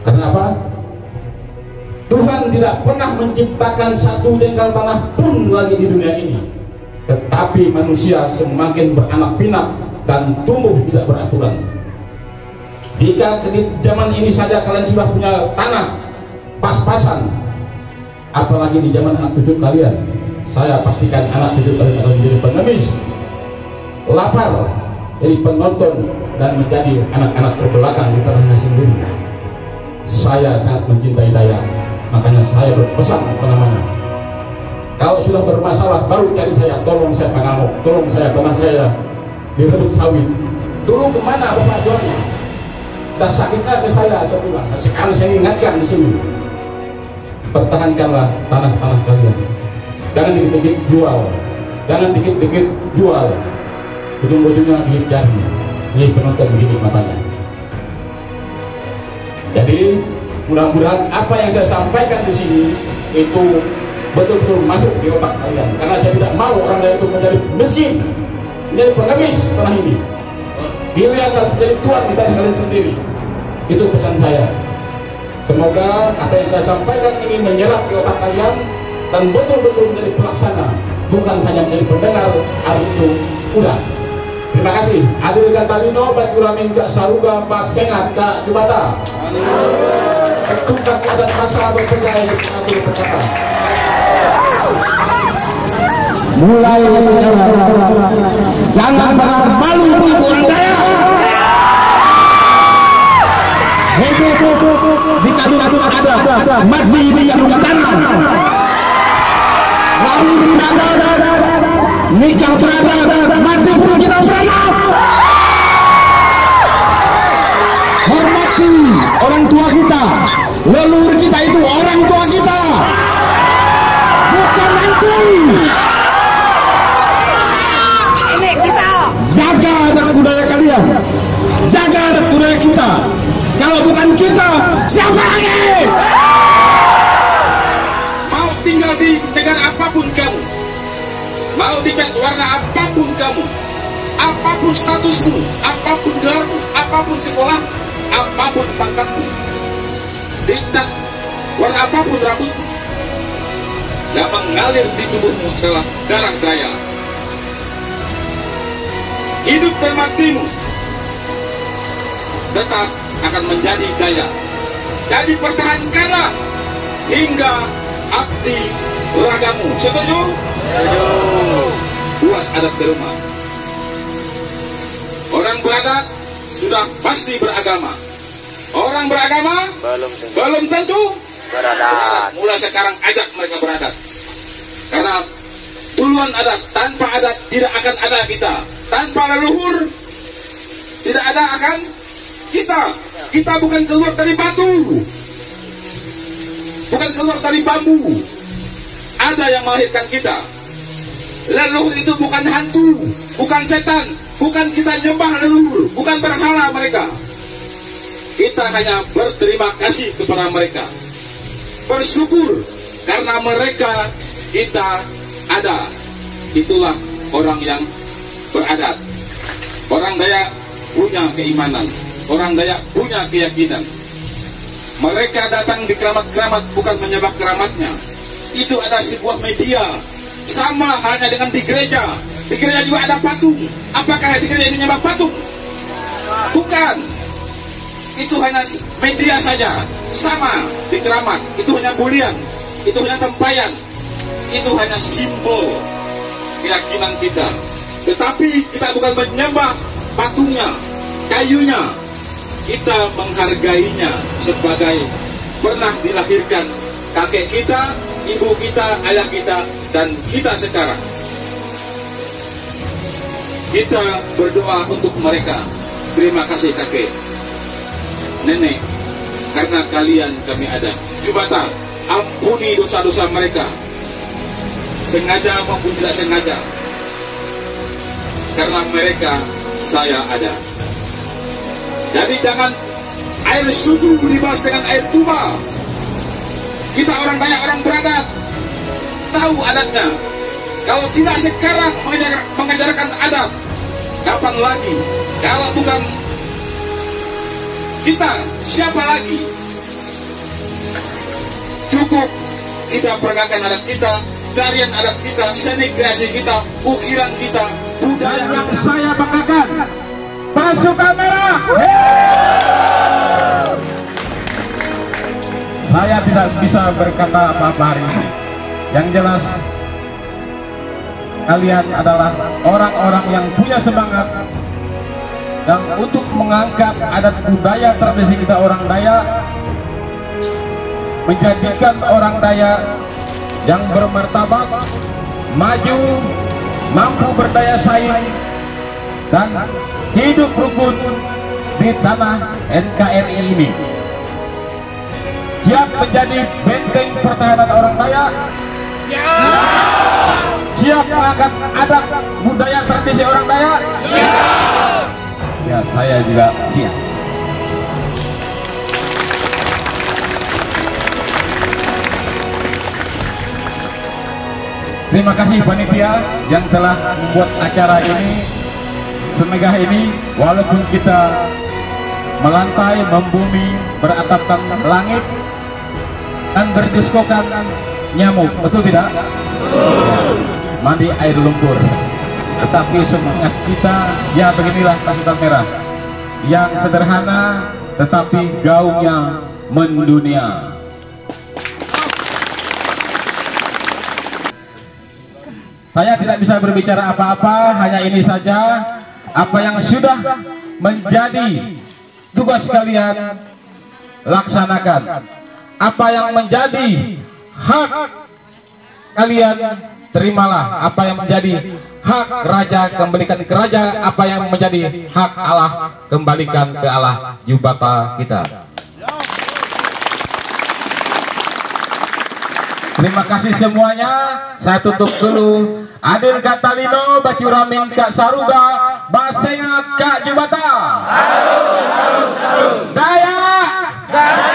Karena apa? Tuhan tidak pernah menciptakan satu jengkal tanah pun lagi di dunia ini, tetapi manusia semakin beranak pinak dan tumbuh tidak beraturan. Jika di zaman ini saja kalian sudah punya tanah pas-pasan, apalagi di zaman anak cucu kalian, saya pastikan anak cucu kalian akan menjadi pengemis, lapar, jadi penonton, dan menjadi anak-anak terbelakang di tanahnya sendiri. Saya sangat mencintai Dayak, makanya saya berpesan kemana-mana, kalau sudah bermasalah baru cari saya, tolong saya pangamuk, tolong saya tanah saya direbut sawit. Dulu kemana Bapak jualnya? Dah sakitnya ke saya bilang. Sekarang saya ingatkan di sini, pertahankanlah tanah-tanah kalian. Jangan dikit-dikit jual, jangan dikit-dikit jual, ujung-ujungnya gigit jari, ini penonton gigit matanya. Jadi mudah-mudahan apa yang saya sampaikan di sini itu betul-betul masuk di otak kalian, karena saya tidak mau orang lain itu menjadi miskin, menjadi pengemis tanah ini. Kalian harus menjadi tuan di tanah kalian sendiri. Itu pesan saya. Semoga apa yang saya sampaikan ini menyerap di otak kalian dan betul-betul menjadi pelaksana, bukan hanya menjadi pendengar. Habis itu udah. Terima kasih. Adil Katalino, Baturamin Kak Saruga, Mas Sengat Kak Jubata. Ketukan adat masa berpercaya Adil berkata. Mulai sekarang jangan pernah malu untuk orang Dayak. Hidup di kadung ada, mati di kadung tanah. Lalu berada, nikah berada, mati pun kita berada. Hormati orang tua kita, leluhur kita itu orang tua kita, bukan hantu. Jaga adat budaya kalian, jaga adat budaya kita. Kalau bukan kita, siapa lagi? Mau tinggal di negara apapun kamu, mau dicat warna apapun kamu, apapun statusmu, apapun gelarmu, apapun sekolah, apapun pangkatmu, dicat warna apapun rambutmu, yang mengalir di tubuhmu adalah darah Dayak. Hidup dan matimu tetap akan menjadi Dayak. Jadi pertahankanlah hingga abdi ragamu. Setuju? Setuju. Buat adat di rumah. Orang beradat sudah pasti beragama. Orang beragama belum tentu beradat. Mulai sekarang ajak mereka beradat. Karena tuluan adat, tanpa adat tidak akan ada kita. Tanpa leluhur tidak ada akan kita. Kita bukan keluar dari batu, bukan keluar dari bambu. Ada yang melahirkan kita. Leluhur itu bukan hantu, bukan setan, bukan kita nyembah leluhur, bukan berhala mereka. Kita hanya berterima kasih kepada mereka, bersyukur karena mereka kita ada. Itulah orang yang beradat. Orang Dayak punya keimanan, orang Dayak punya keyakinan. Mereka datang di keramat-keramat bukan menyembah keramatnya. Itu ada sebuah media. Sama halnya dengan di gereja. Di gereja juga ada patung. Apakah di gereja menyembah patung? Bukan. Itu hanya media saja. Sama di keramat. Itu hanya bulian. Itu hanya tempayan. Itu hanya simbol keyakinan kita. Tetapi kita bukan menyembah patungnya, kayunya. Kita menghargainya sebagai pernah dilahirkan kakek kita, ibu kita, ayah kita, dan kita sekarang. Kita berdoa untuk mereka. Terima kasih kakek, nenek, karena kalian kami ada. Jubata, ampuni dosa-dosa mereka, sengaja maupun tidak sengaja. Karena mereka saya ada. Jadi jangan air susu dibalas dengan air tuba. Kita orang banyak orang beradat, tahu adatnya. Kalau tidak sekarang mengajarkan adat, kapan lagi? Kalau bukan kita, siapa lagi? Cukup kita peragakan adat kita, tarian adat kita, seni kreasi kita, ukiran kita, budaya kita. Saya banggakan pasukan merah. Saya tidak bisa berkata apa-apa hari ini. Yang jelas kalian adalah orang-orang yang punya semangat dan untuk mengangkat adat budaya tradisi kita orang Dayak, menjadikan orang Dayak yang bermartabat, maju, mampu berdaya saing dan hidup rukun di tanah NKRI ini. Siap menjadi benteng pertahanan orang Dayak? Ya. Siap mengangkat adat budaya tradisi orang Dayak? Ya. Ya, saya juga siap. Terima kasih panitia yang telah membuat acara ini semegah ini, walaupun kita melantai, membumi, beratapkan langit dan berdiskokan nyamuk, betul tidak? Mandi air lumpur. Tetapi semangat kita, ya beginilah pasukan merah yang sederhana tetapi gaungnya mendunia. Saya tidak bisa berbicara apa-apa, hanya ini saja apa yang sudah menjadi tugas kalian laksanakan. Apa yang menjadi hak kalian terimalah. Apa yang menjadi hak raja kembalikan ke raja, apa yang menjadi hak Allah kembalikan ke Allah Jubata kita. Terima kasih semuanya. Saya tutup dulu. Adil Kak Talino, Bacuramin Kak Saruga, Basengat Kak Jubata. Dayak.